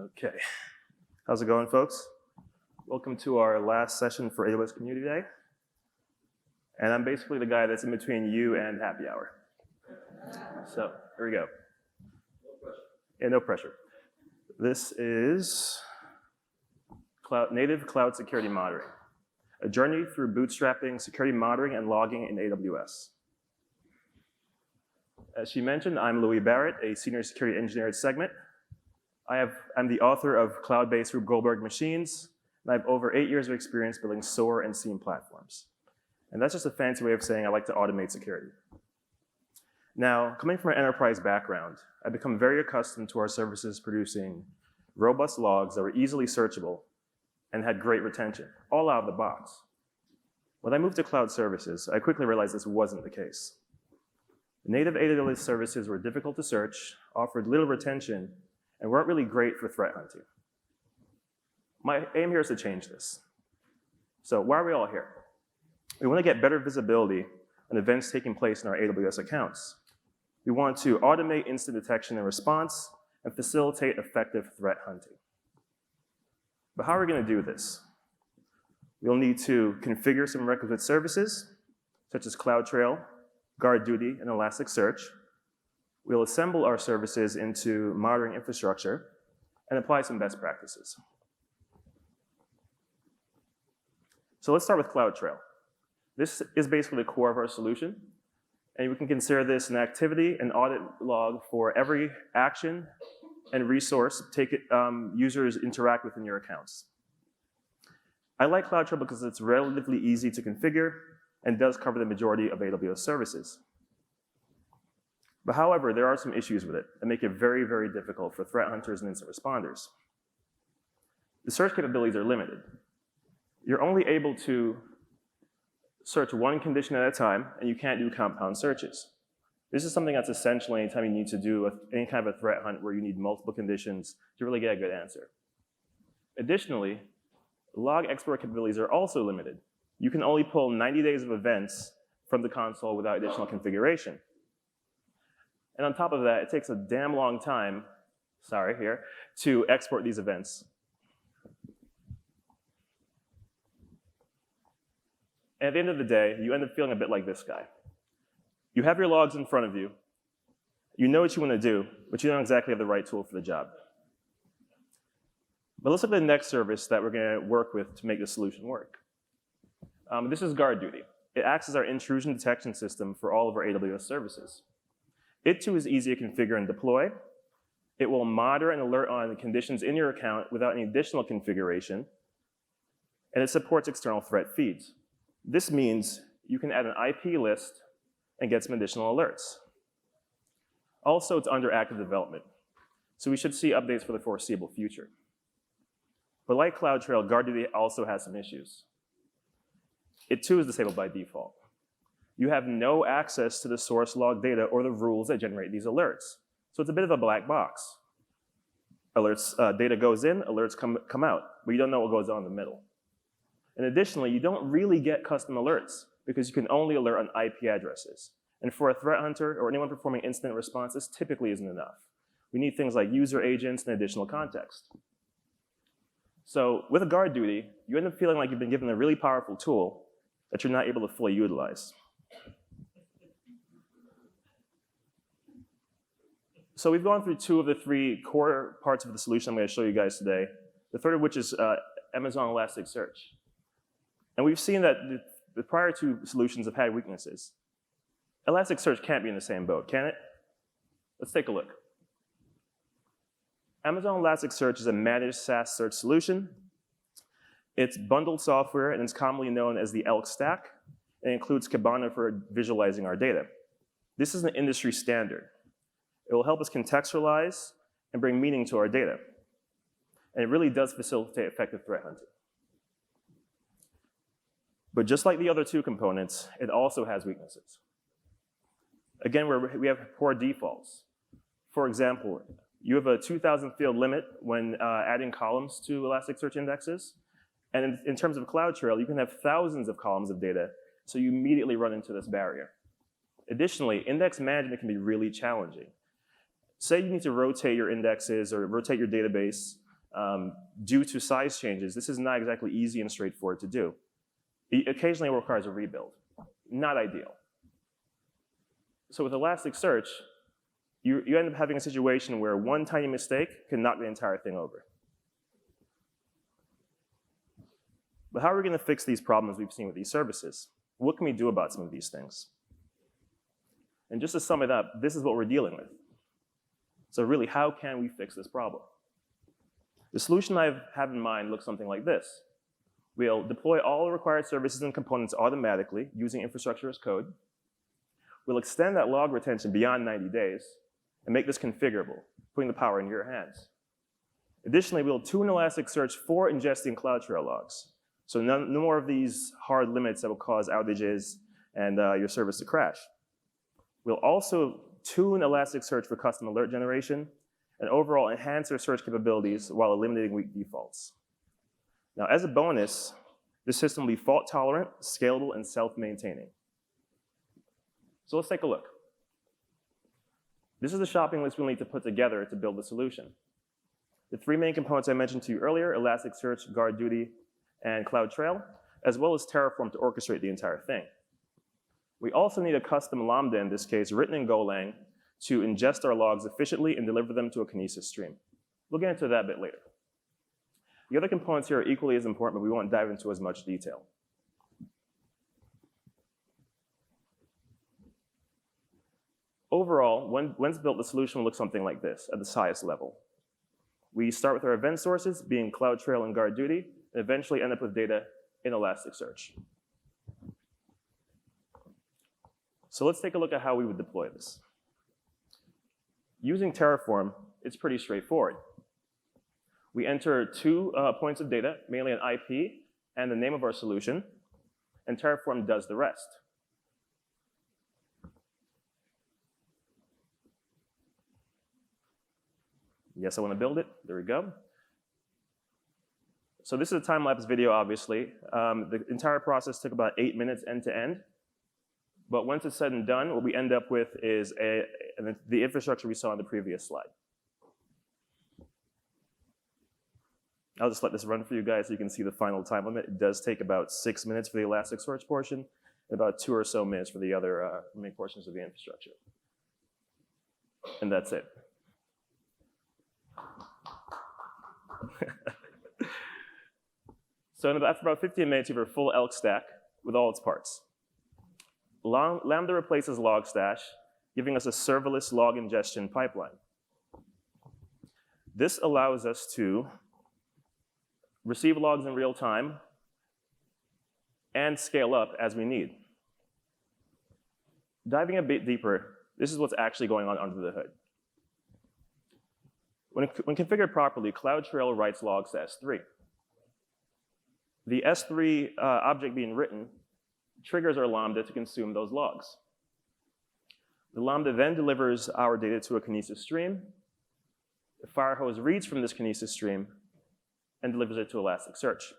Okay, how's it going, folks? Welcome to our last session for AWS Community Day. And I'm basically the guy that's in between you and happy hour. So, here we go. No pressure. Yeah, no pressure. This is native cloud security monitoring, a journey through bootstrapping, security monitoring, and logging in AWS. As she mentioned, I'm Louis Barrett, a senior security engineer at Segment. I'm the author of cloud-based Rube Goldberg machines, and I have over 8 years of experience building SOAR and SIEM platforms. And that's just a fancy way of saying I like to automate security. Now, coming from an enterprise background, I've become very accustomed to our services producing robust logs that were easily searchable and had great retention, all out of the box. When I moved to cloud services, I quickly realized this wasn't the case. Native AWS services were difficult to search, offered little retention, and weren't really great for threat hunting. My aim here is to change this. So why are we all here? We want to get better visibility on events taking place in our AWS accounts. We want to automate instant detection and response and facilitate effective threat hunting. But how are we going to do this? We'll need to configure some requisite services, such as CloudTrail, GuardDuty, and Elasticsearch. We'll assemble our services into monitoring infrastructure and apply some best practices. So let's start with CloudTrail. This is basically the core of our solution, and we can consider this an activity and audit log for every action and resource users interact with in your accounts. I like CloudTrail because it's relatively easy to configure and does cover the majority of AWS services. But however, there are some issues with it that make it very, very difficult for threat hunters and incident responders. The search capabilities are limited. You're only able to search one condition at a time, and you can't do compound searches. This is something that's essential anytime you need to do any kind of a threat hunt where you need multiple conditions to really get a good answer. Additionally, log export capabilities are also limited. You can only pull 90 days of events from the console without additional configuration. And on top of that, it takes a damn long time, to export these events. And at the end of the day, you end up feeling a bit like this guy. You have your logs in front of you. You know what you want to do, but you don't exactly have the right tool for the job. But let's look at the next service that we're going to work with to make this solution work. This is GuardDuty. It acts as our intrusion detection system for all of our AWS services. It too is easy to configure and deploy. It will monitor and alert on the conditions in your account without any additional configuration. And it supports external threat feeds. This means you can add an IP list and get some additional alerts. Also, it's under active development, so we should see updates for the foreseeable future. But like CloudTrail, GuardDuty also has some issues. It too is disabled by default. You have no access to the source log data or the rules that generate these alerts. So it's a bit of a black box. Data goes in, alerts come out, but you don't know what goes on in the middle. And additionally, you don't really get custom alerts because you can only alert on IP addresses. And for a threat hunter or anyone performing incident response, this typically isn't enough. We need things like user agents and additional context. So with a GuardDuty, you end up feeling like you've been given a really powerful tool that you're not able to fully utilize. So we've gone through two of the three core parts of the solution I'm going to show you guys today, the third of which is Amazon Elasticsearch. And we've seen that the prior two solutions have had weaknesses. Elasticsearch can't be in the same boat, can it? Let's take a look. Amazon Elasticsearch is a managed SaaS search solution. It's bundled software, and it's commonly known as the ELK stack, and includes Kibana for visualizing our data. This is an industry standard. It will help us contextualize and bring meaning to our data. And it really does facilitate effective threat hunting. But just like the other two components, it also has weaknesses. Again, we have poor defaults. For example, you have a 2,000 field limit when adding columns to Elasticsearch indexes. And in terms of CloudTrail, you can have thousands of columns of data, so you immediately run into this barrier. Additionally, index management can be really challenging. Say you need to rotate your indexes or rotate your database due to size changes, this is not exactly easy and straightforward to do. Occasionally it requires a rebuild. Not ideal. So with Elasticsearch, you end up having a situation where one tiny mistake can knock the entire thing over. But how are we going to fix these problems we've seen with these services? What can we do about some of these things? And just to sum it up, this is what we're dealing with. So really, how can we fix this problem? The solution I have in mind looks something like this. We'll deploy all the required services and components automatically using infrastructure as code. We'll extend that log retention beyond 90 days and make this configurable, putting the power in your hands. Additionally, we'll tune Elasticsearch for ingesting CloudTrail logs. So no more of these hard limits that will cause outages and your service to crash. We'll also tune Elasticsearch for custom alert generation and overall enhance our search capabilities while eliminating weak defaults. Now, as a bonus, this system will be fault tolerant, scalable, and self-maintaining. So let's take a look. This is the shopping list we'll need to put together to build the solution. The three main components I mentioned to you earlier, Elasticsearch, GuardDuty, and CloudTrail, as well as Terraform to orchestrate the entire thing. We also need a custom Lambda, in this case, written in Golang, to ingest our logs efficiently and deliver them to a Kinesis stream. We'll get into that a bit later. The other components here are equally as important, but we won't dive into as much detail. Overall, once built, the solution will look something like this at the highest level. We start with our event sources, being CloudTrail and GuardDuty, and eventually end up with data in Elasticsearch. So let's take a look at how we would deploy this. Using Terraform, it's pretty straightforward. We enter two points of data, mainly an IP and the name of our solution, and Terraform does the rest. Yes, I want to build it. There we go. So this is a time-lapse video, obviously. The entire process took about 8 minutes end to end. But once it's said and done, what we end up with is the infrastructure we saw on the previous slide. I'll just let this run for you guys so you can see the final time limit. It does take about 6 minutes for the Elasticsearch portion, and about 2 or so minutes for the other main portions of the infrastructure. And that's it. So after about 15 minutes, you have a full Elk stack with all its parts. Lambda replaces Logstash, giving us a serverless log ingestion pipeline. This allows us to receive logs in real time and scale up as we need. Diving a bit deeper, this is what's actually going on under the hood. When configured properly, CloudTrail writes logs to S3. The S3 object being written triggers our Lambda to consume those logs. The Lambda then delivers our data to a Kinesis stream. The Firehose reads from this Kinesis stream and delivers it to Elasticsearch.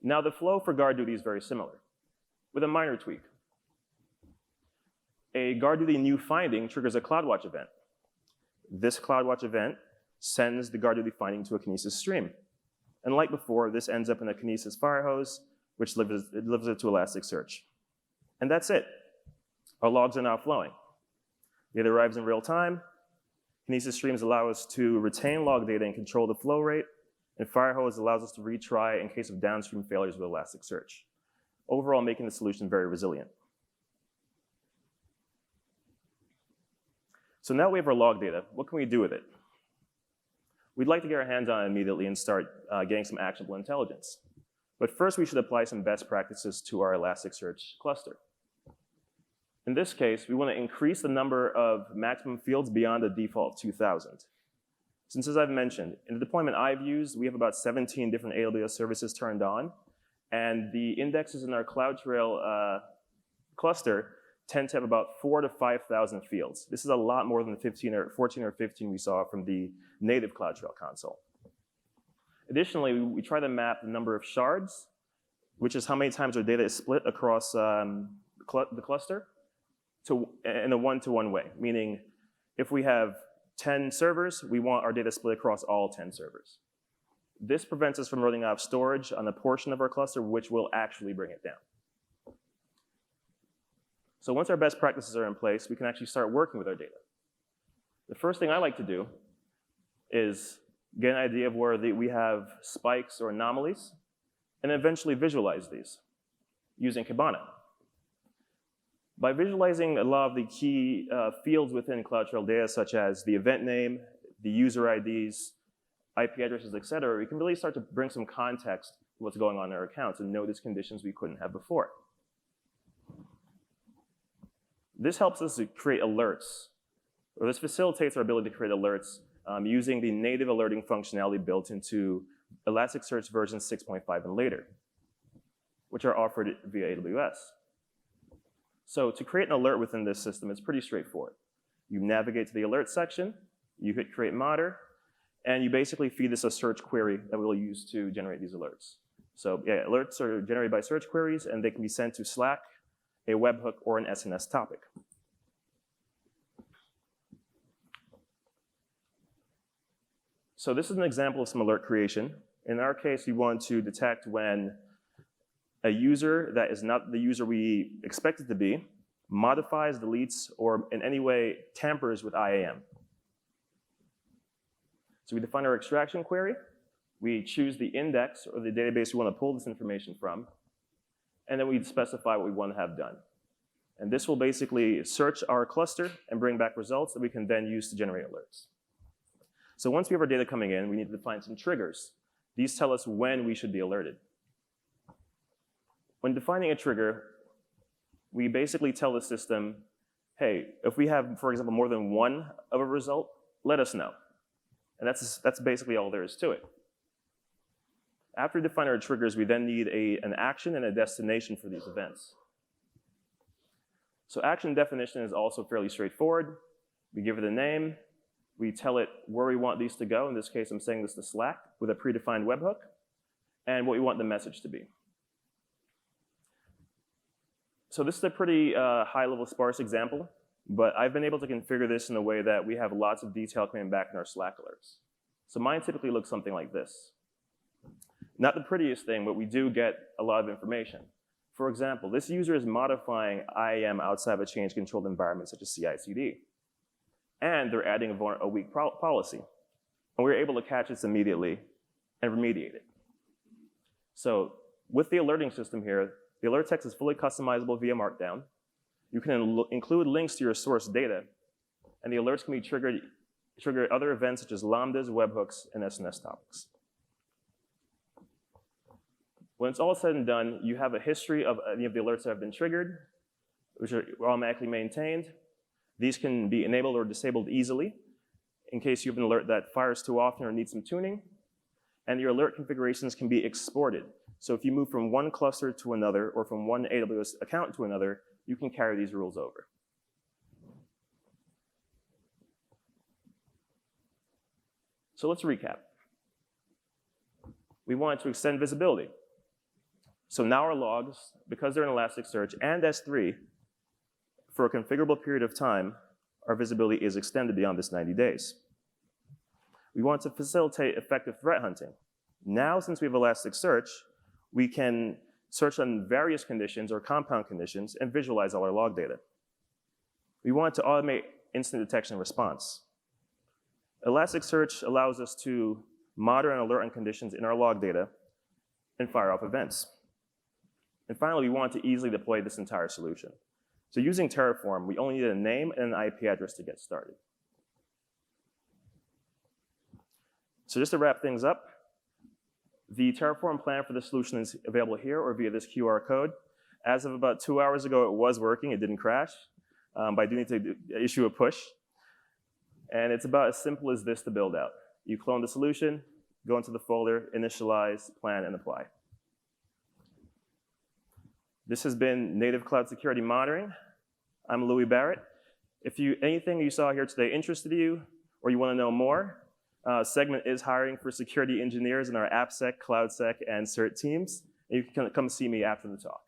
Now the flow for GuardDuty is very similar, with a minor tweak. A GuardDuty new finding triggers a CloudWatch event. This CloudWatch event sends the GuardDuty finding to a Kinesis stream. And like before, this ends up in a Kinesis Firehose, which delivers it to Elasticsearch. And that's it. Our logs are now flowing. Data arrives in real time. Kinesis streams allow us to retain log data and control the flow rate. And Firehose allows us to retry in case of downstream failures with Elasticsearch. Overall, making the solution very resilient. So now we have our log data. What can we do with it? We'd like to get our hands on it immediately and start getting some actionable intelligence. But first, we should apply some best practices to our Elasticsearch cluster. In this case, we want to increase the number of maximum fields beyond the default of 2,000. Since, as I've mentioned, in the deployment I've used, we have about 17 different AWS services turned on, and the indexes in our CloudTrail cluster tend to have about 4,000 to 5,000 fields. This is a lot more than the 14 or 15 we saw from the native CloudTrail console. Additionally, we try to map the number of shards, which is how many times our data is split across the cluster, in a one-to-one way, meaning if we have 10 servers, we want our data split across all 10 servers. This prevents us from running out of storage on a portion of our cluster, which will actually bring it down. So once our best practices are in place, we can actually start working with our data. The first thing I like to do is get an idea of where we have spikes or anomalies, and eventually visualize these using Kibana. By visualizing a lot of the key fields within CloudTrail data, such as the event name, the user IDs, IP addresses, et cetera, we can really start to bring some context to what's going on in our accounts and notice conditions we couldn't have before. This helps us to create alerts, or this facilitates our ability to create alerts using the native alerting functionality built into Elasticsearch version 6.5 and later, which are offered via AWS. So to create an alert within this system, it's pretty straightforward. You navigate to the alert section, you hit create modder, and you basically feed this a search query that we'll use to generate these alerts. So yeah, alerts are generated by search queries, and they can be sent to Slack, a webhook, or an SNS topic. So this is an example of some alert creation. In our case, we want to detect when a user that is not the user we expect it to be modifies, deletes, or in any way tampers with IAM. So we define our extraction query. We choose the index or the database we want to pull this information from, and then we specify what we want to have done. And this will basically search our cluster and bring back results that we can then use to generate alerts. So once we have our data coming in, we need to define some triggers. These tell us when we should be alerted. When defining a trigger, we basically tell the system, hey, if we have, for example, more than one of a result, let us know. And that's basically all there is to it. After we define our triggers, we then need an action and a destination for these events. So action definition is also fairly straightforward. We give it a name. We tell it where we want these to go. In this case, I'm saying this to Slack with a predefined webhook, and what we want the message to be. So this is a pretty high-level sparse example, but I've been able to configure this in a way that we have lots of detail coming back in our Slack alerts. So mine typically looks something like this. Not the prettiest thing, but we do get a lot of information. For example, this user is modifying IAM outside of a change-controlled environment such as CI/CD. And they're adding a weak policy. And we were able to catch this immediately and remediate it. So with the alerting system here, the alert text is fully customizable via Markdown. You can include links to your source data, and the alerts can be trigger other events such as lambdas, webhooks, and SNS topics. When it's all said and done, you have a history of any of the alerts that have been triggered, which are automatically maintained. These can be enabled or disabled easily in case you have an alert that fires too often or needs some tuning. And your alert configurations can be exported. So if you move from one cluster to another or from one AWS account to another, you can carry these rules over. So let's recap. We wanted to extend visibility. So now our logs, because they're in Elasticsearch and S3, for a configurable period of time, our visibility is extended beyond this 90 days. We want to facilitate effective threat hunting. Now, since we have Elasticsearch, we can search on various conditions or compound conditions and visualize all our log data. We want to automate instant detection and response. Elasticsearch allows us to monitor and alert on conditions in our log data and fire off events. And finally, we want to easily deploy this entire solution. So using Terraform, we only need a name and an IP address to get started. So just to wrap things up, the Terraform plan for the solution is available here or via this QR code. As of about 2 hours ago, it was working. It didn't crash. But I do need to issue a push. And it's about as simple as this to build out. You clone the solution, go into the folder, initialize, plan, and apply. This has been Native Cloud Security Monitoring. I'm Louis Barrett. If anything you saw here today interested you, or you want to know more, Segment is hiring for security engineers in our AppSec, CloudSec, and CERT teams. And you can come see me after the talk.